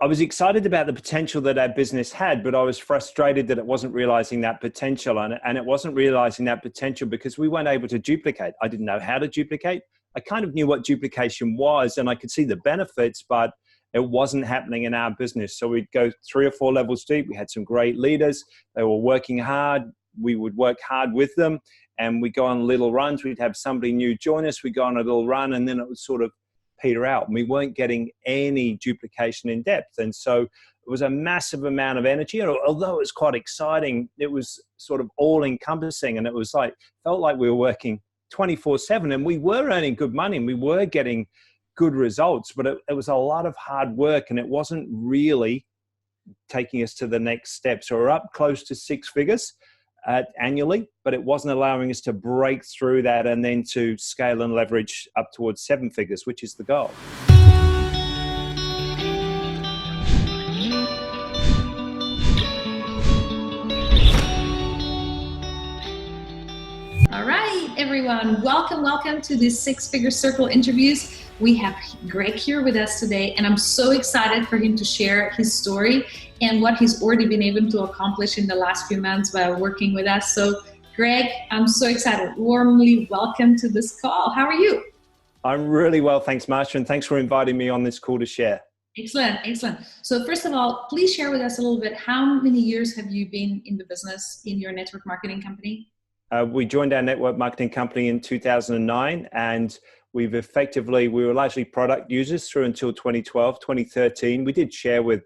I was excited about the potential that our business had, but I was frustrated that it wasn't realizing that potential. And it wasn't realizing that potential because we weren't able to duplicate. I didn't know how to duplicate. I kind of knew what duplication was and I could see the benefits, but it wasn't happening in our business. So we'd go 3 or 4 levels deep. We had some great leaders. They were working hard. We would work hard with them and we'd go on little runs. We'd have somebody new join us. We'd go on a little run and then it would sort of peter out. And we weren't getting any duplication in depth. And so it was a massive amount of energy. And although it was quite exciting, it was sort of all encompassing. And it was like, felt like we were working 24/7 and we were earning good money and we were getting good results, but it was a lot of hard work and it wasn't really taking us to the next step. So we're up close to 6 figures annually, but it wasn't allowing us to break through that and then to scale and leverage up towards 7 figures, which is the goal. All right, everyone, welcome to the 6-Figure Circle interviews. We have Greg here with us today, and I'm so excited for him to share his story and what he's already been able to accomplish in the last few months while working with us. So, Greg, I'm so excited. Warmly welcome to this call. How are you? I'm really well, thanks, Marsha, and thanks for inviting me on this call to share. Excellent. So first of all, please share with us a little bit, how many years have you been in the business in your network marketing company? We joined our network marketing company in 2009 and we were largely product users through until 2012, 2013. We did share with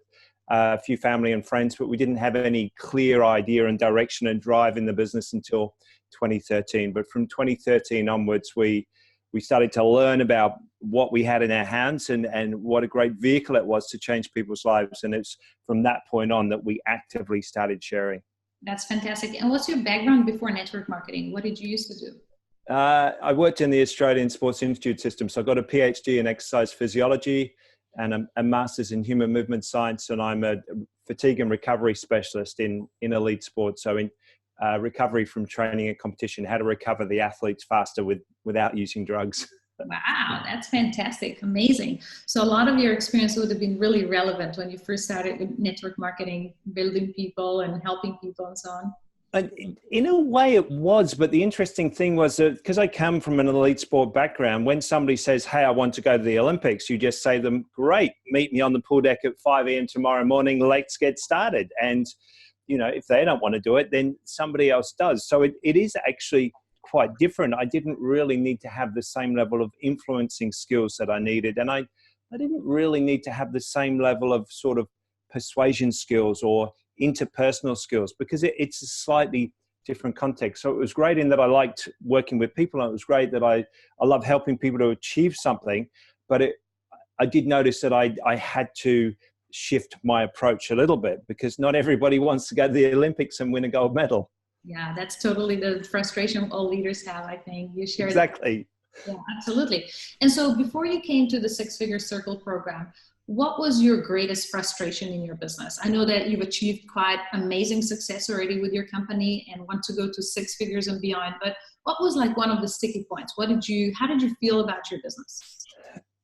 a few family and friends, but we didn't have any clear idea and direction and drive in the business until 2013. But from 2013 onwards, we started to learn about what we had in our hands and what a great vehicle it was to change people's lives. And it's from that point on that we actively started sharing. That's fantastic. And what's your background before network marketing? What did you used to do? I worked in the Australian Sports Institute system. So I got a PhD in exercise physiology and a master's in human movement science. And I'm a fatigue and recovery specialist in elite sports. So in recovery from training and competition, how to recover the athletes faster without using drugs. Wow, that's fantastic. Amazing. So a lot of your experience would have been really relevant when you first started with network marketing, building people and helping people and so on. In a way it was, but the interesting thing was that because I come from an elite sport background, when somebody says, hey, I want to go to the Olympics, you just say to them, great, meet me on the pool deck at 5 a.m. tomorrow morning, let's get started. And, if they don't want to do it, then somebody else does. So it is actually quite different. I didn't really need to have the same level of influencing skills that I needed. And I didn't really need to have the same level of sort of persuasion skills or interpersonal skills because it's a slightly different context. So it was great in that I liked working with people and it was great that I love helping people to achieve something. But I did notice that I had to shift my approach a little bit because not everybody wants to go to the Olympics and win a gold medal. Yeah, that's totally the frustration all leaders have, I think. You shared exactly. Yeah, absolutely. And so before you came to the 6-Figure Circle program, what was your greatest frustration in your business? I know that you've achieved quite amazing success already with your company and want to go to 6 figures and beyond, but what was like one of the sticky points? How did you feel about your business?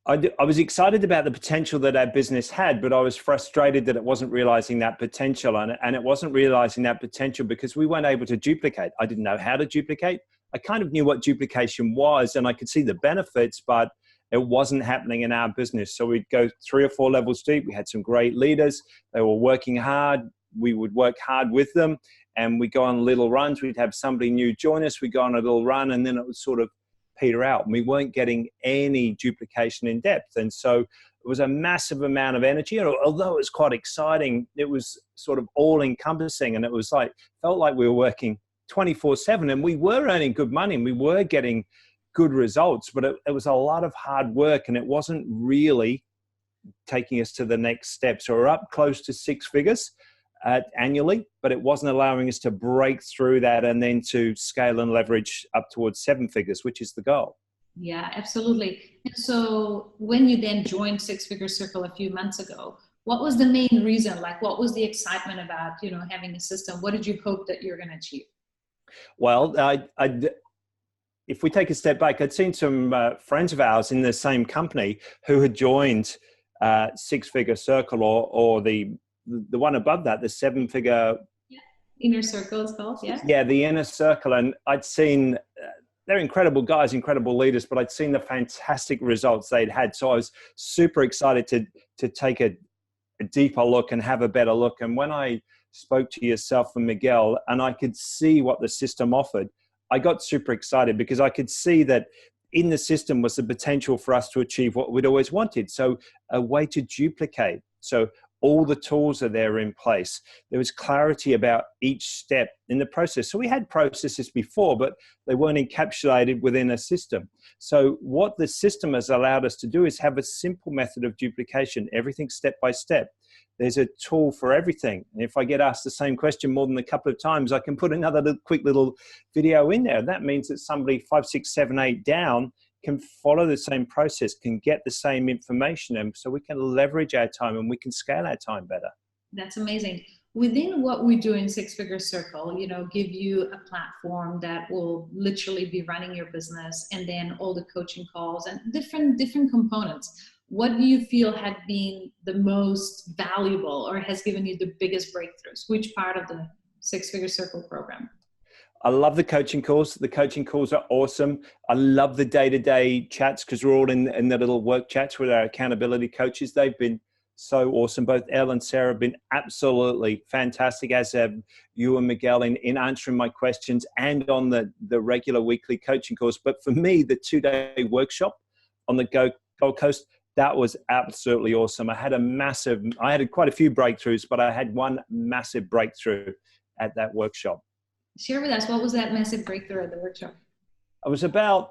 I was excited about the potential that our business had, but I was frustrated that it wasn't realizing that potential. And it wasn't realizing that potential because we weren't able to duplicate. I didn't know how to duplicate. I kind of knew what duplication was and I could see the benefits, but it wasn't happening in our business. So we'd go 3 or 4 levels deep. We had some great leaders. They were working hard. We would work hard with them and we'd go on little runs. We'd have somebody new join us. We'd go on a little run and then it would sort of peter out and we weren't getting any duplication in depth. And so it was a massive amount of energy. And although it was quite exciting, it was sort of all encompassing. And it was like, felt like we were working 24/7 and we were earning good money and we were getting good results, but it was a lot of hard work and it wasn't really taking us to the next step. So we're up close to 6 figures annually, but it wasn't allowing us to break through that and then to scale and leverage up towards 7 figures, which is the goal. Yeah, absolutely. And so when you then joined 6-Figure Circle a few months ago, what was the main reason? Like, what was the excitement about, having a system? What did you hope that you're going to achieve? Well, if we take a step back, I'd seen some friends of ours in the same company who had joined six-figure circle, or the one above that, the seven-figure. Yeah. Inner circle is called, yeah. Yeah, the inner circle. And I'd seen, they're incredible guys, incredible leaders, but I'd seen the fantastic results they'd had. So I was super excited to take a deeper look and have a better look. And when I spoke to yourself and Miguel, and I could see what the system offered, I got super excited because I could see that in the system was the potential for us to achieve what we'd always wanted. So a way to duplicate. So all the tools are there in place. There was clarity about each step in the process. So we had processes before, but they weren't encapsulated within a system. So what the system has allowed us to do is have a simple method of duplication, everything step by step. There's a tool for everything. And if I get asked the same question more than a couple of times, I can put another quick little video in there. That means that somebody 5, 6, 7, 8 down can follow the same process, can get the same information, and so we can leverage our time and we can scale our time better. That's amazing. Within what we do in Six Figure Circle, give you a platform that will literally be running your business, and then all the coaching calls and different components. What do you feel had been the most valuable or has given you the biggest breakthroughs? Which part of the Six Figure Circle program? I love the coaching calls. The coaching calls are awesome. I love the day-to-day chats because we're all in the little work chats with our accountability coaches. They've been so awesome. Both Elle and Sarah have been absolutely fantastic, as have you and Miguel in answering my questions and on the regular weekly coaching calls. But for me, the 2-day workshop on the Gold Coast, that was absolutely awesome. I had quite a few breakthroughs, but I had one massive breakthrough at that workshop. Share with us, what was that massive breakthrough at the workshop? It was about,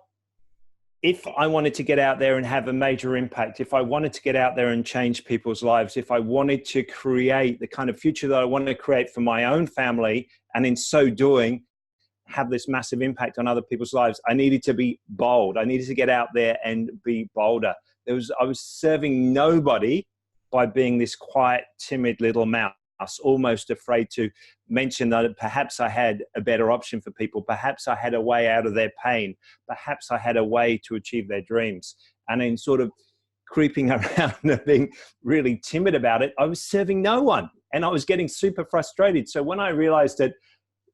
if I wanted to get out there and have a major impact, if I wanted to get out there and change people's lives, if I wanted to create the kind of future that I wanted to create for my own family, and in so doing, have this massive impact on other people's lives, I needed to be bold. I needed to get out there and be bolder. I was serving nobody by being this quiet, timid little mouse, almost afraid to mention that perhaps I had a better option for people. Perhaps I had a way out of their pain. Perhaps I had a way to achieve their dreams. And in sort of creeping around and being really timid about it, I was serving no one. And I was getting super frustrated. So when I realized that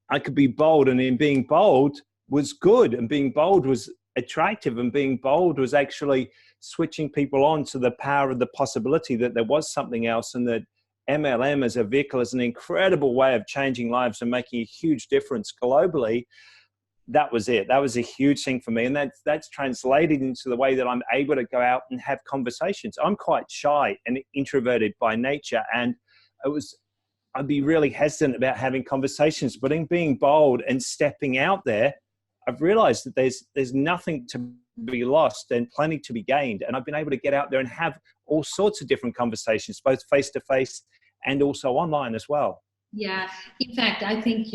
I could be bold, and in being bold was good, and being bold was attractive, and being bold was actually switching people on to the power of the possibility that there was something else, and that MLM as a vehicle is an incredible way of changing lives and making a huge difference globally. That was it. That was a huge thing for me. And that's translated into the way that I'm able to go out and have conversations. I'm quite shy and introverted by nature. And I'd be really hesitant about having conversations, but in being bold and stepping out there, I've realized that there's nothing to be lost and plenty to be gained. And I've been able to get out there and have all sorts of different conversations, both face-to-face and also online as well. Yeah. In fact, I think,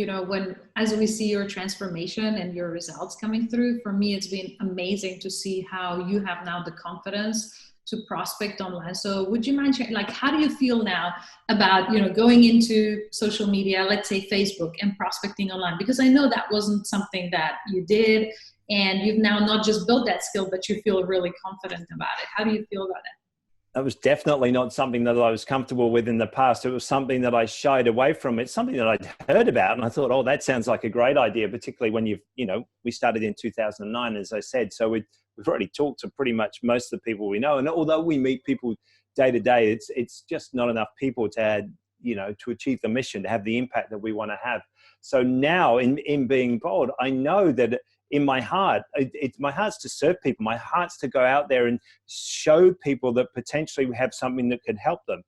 as we see your transformation and your results coming through, for me, it's been amazing to see how you have now the confidence to prospect online. So would you mind sharing, how do you feel now about, going into social media, let's say Facebook, and prospecting online? Because I know that wasn't something that you did, and you've now not just built that skill, but you feel really confident about it. How do you feel about it? That was definitely not something that I was comfortable with in the past. It was something that I shied away from. It's something that I'd heard about, and I thought, oh, that sounds like a great idea, particularly when we started in 2009, as I said. So we've already talked to pretty much most of the people we know. And although we meet people day to day, it's just not enough people to add, to achieve the mission, to have the impact that we want to have. So now in being bold, I know that in my heart, my heart's to serve people. My heart's to go out there and show people that potentially we have something that could help them.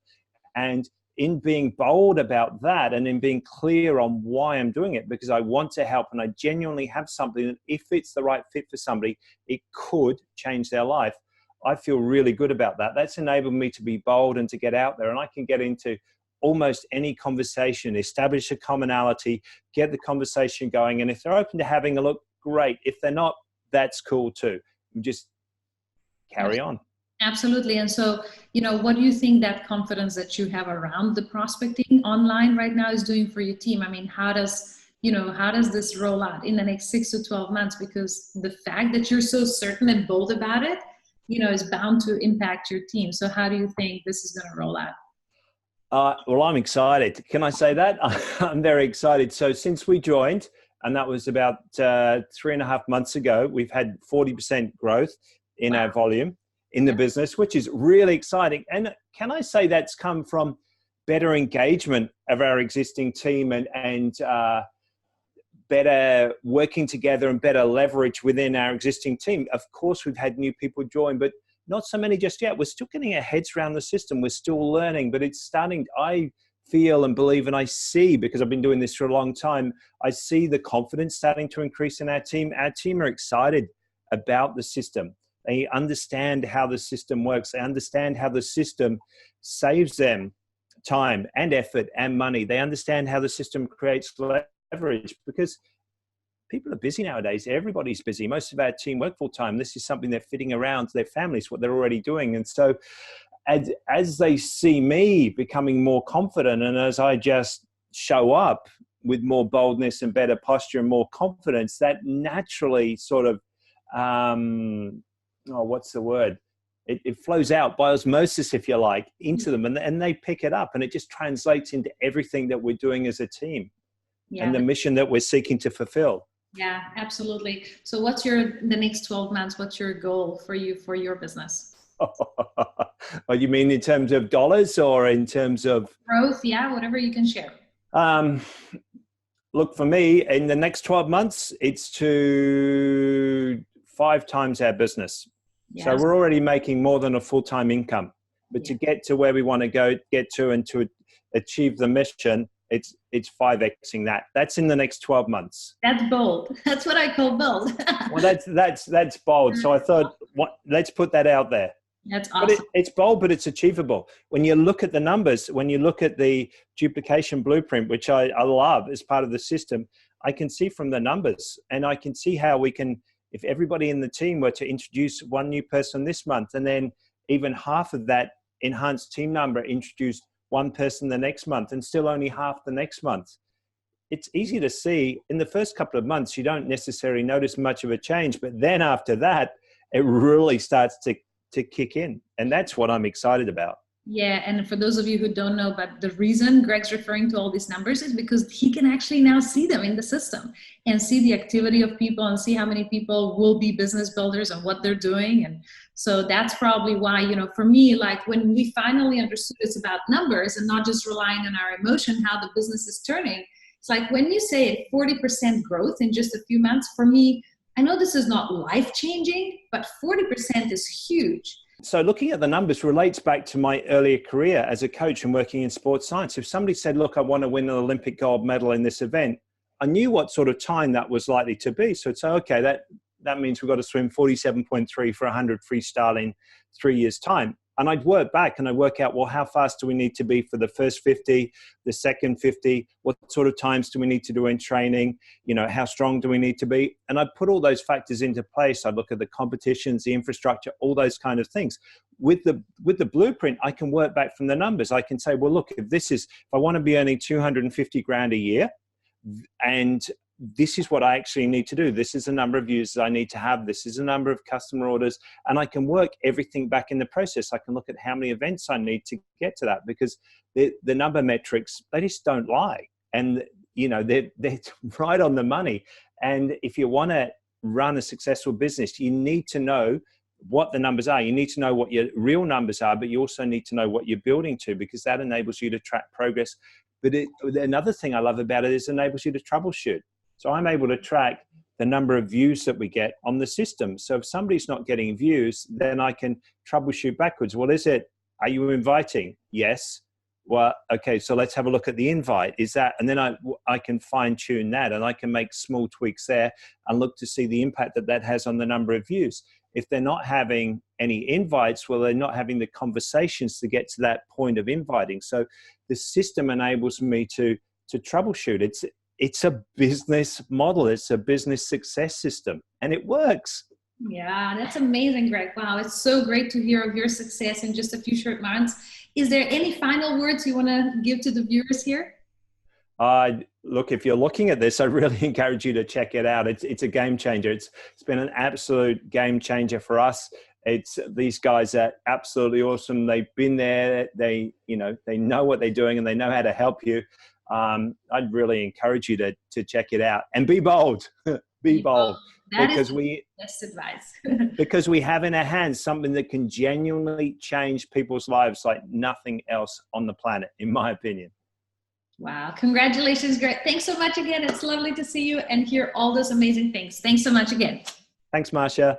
And in being bold about that, and in being clear on why I'm doing it, because I want to help and I genuinely have something that if it's the right fit for somebody, it could change their life. I feel really good about that. That's enabled me to be bold and to get out there, and I can get into almost any conversation, establish a commonality, get the conversation going. And if they're open to having a look, great. If they're not, that's cool too. Just carry on. Absolutely. And so, what do you think that confidence that you have around the prospecting online right now is doing for your team? I mean, how does this roll out in the next 6 to 12 months? Because the fact that you're so certain and bold about it is bound to impact your team. So how do you think this is going to roll out? Well, I'm excited. Can I say that? I'm very excited. So since we joined, and that was about 3.5 months ago, we've had 40% growth in our volume in the business, which is really exciting. And can I say that's come from better engagement of our existing team and better working together and better leverage within our existing team? Of course, we've had new people join, but not so many just yet. We're still getting our heads around the system. We're still learning, but it's starting. I feel and believe, and I see, because I've been doing this for a long time, I see the confidence starting to increase in our team. Our team are excited about the system. They understand how the system works. They understand how the system saves them time and effort and money. They understand how the system creates leverage, because people are busy nowadays. Everybody's busy. Most of our team work full time. This is something they're fitting around to their families, what they're already doing. And so as they see me becoming more confident, and as I just show up with more boldness and better posture and more confidence, that naturally sort of, what's the word? It flows out by osmosis, if you like, into them, and they pick it up, and it just translates into everything that we're doing as a team and the mission that we're seeking to fulfill. Yeah, absolutely. So what's the next 12 months? What's your goal for your business? Oh, you mean in terms of dollars or in terms of growth? Yeah, whatever you can share. Look, for me, in the next 12 months, it's to 5 times our business. Yes. So we're already making more than a full-time income. But to get to where we want to get to and to achieve the mission, it's 5xing that. That's in the next 12 months. That's bold. That's what I call bold. Well, that's bold. So I thought, let's put that out there. That's awesome. But it's bold, but it's achievable. When you look at the numbers, when you look at the duplication blueprint, which I love as part of the system, I can see from the numbers, and I can see how we can, if everybody in the team were to introduce one new person this month, and then even half of that enhanced team number introduced one person the next month, and still only half the next month. It's easy to see in the first couple of months, you don't necessarily notice much of a change, but then after that, it really starts to kick in. And that's what I'm excited about. Yeah, and for those of you who don't know, but the reason Greg's referring to all these numbers is because he can actually now see them in the system and see the activity of people and see how many people will be business builders and what they're doing. And so that's probably why, for me, like when we finally understood it's about numbers and not just relying on our emotion, how the business is turning. It's like when you say 40% growth in just a few months, for me, I know this is not life-changing, but 40% is huge. So looking at the numbers relates back to my earlier career as a coach and working in sports science. If somebody said, look, I want to win an Olympic gold medal in this event, I knew what sort of time that was likely to be. So it's okay, that means we've got to swim 47.3 for 100 freestyle in 3 years' time. And I'd work back and I'd work out, well, how fast do we need to be for the first 50, the second 50? What sort of times do we need to do in training? How strong do we need to be? And I'd put all those factors into place. I'd look at the competitions, the infrastructure, all those kind of things. With the blueprint, I can work back from the numbers. I can say, well, look, if I want to be earning 250 grand a year, and this is what I actually need to do. This is the number of users I need to have. This is the number of customer orders. And I can work everything back in the process. I can look at how many events I need to get to that, because the number metrics, they just don't lie. And, they're right on the money. And if you want to run a successful business, you need to know what the numbers are. You need to know what your real numbers are, but you also need to know what you're building to, because that enables you to track progress. But another thing I love about it is it enables you to troubleshoot. So I'm able to track the number of views that we get on the system. So if somebody's not getting views, then I can troubleshoot backwards. What is it? Are you inviting? Yes. Well, okay, so let's have a look at the invite. Is that, and then I can fine tune that, and I can make small tweaks there and look to see the impact that has on the number of views. If they're not having any invites, well, they're not having the conversations to get to that point of inviting. So the system enables me to troubleshoot. It's a business model. It's a business success system, and it works. Yeah, that's amazing, Greg. Wow, it's so great to hear of your success in just a few short months. Is there any final words you want to give to the viewers here? Look, if you're looking at this, I really encourage you to check it out. It's a game changer. It's been an absolute game changer for us. It's these guys are absolutely awesome. They've been there. They know what they're doing and they know how to help you. I'd really encourage you to check it out and be bold. Be bold. That because is the best advice. because we have in our hands something that can genuinely change people's lives like nothing else on the planet, in my opinion. Wow. Congratulations, Greg. Thanks so much again. It's lovely to see you and hear all those amazing things. Thanks so much again. Thanks, Masha.